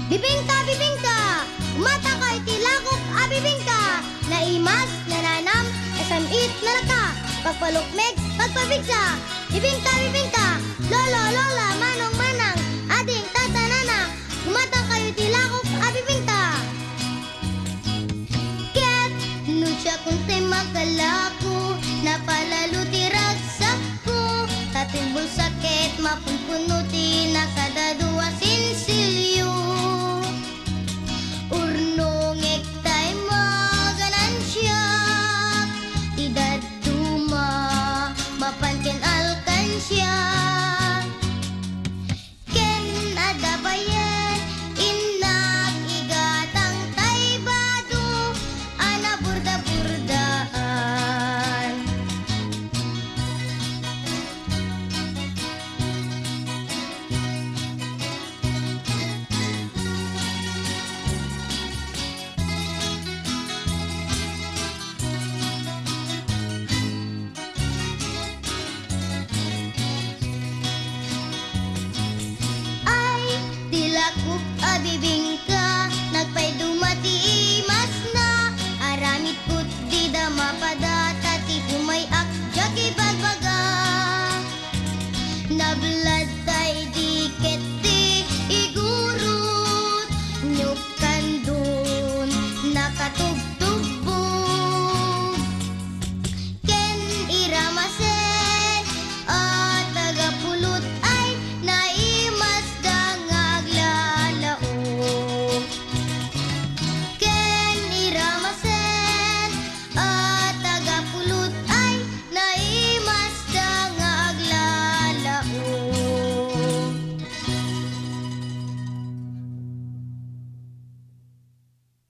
Bibingka, umata ka itilakok abibingka, naimas, nananam, esamit, nalaka, pagpalukmeg, pagpabigsa, bibingka, lolo, lola, manong, manang, ading, tata, nana, umata kayo tilakok abibingka. Ket, nusya kung tay magalako, napalalo tiragsak ko, tatimbol sakit, mapunpunuti, nakadadua sinsilyo. Urnongek tay maganansya, tidad duma, mapanken alkansya. Ken adabayen, inak igatang tay bado, ana burda-burdaan. Dilakop abibingka, nagpay dumati imas na, aramid kut di da mapada, tati kumay ak jagi bagbaga. Nabla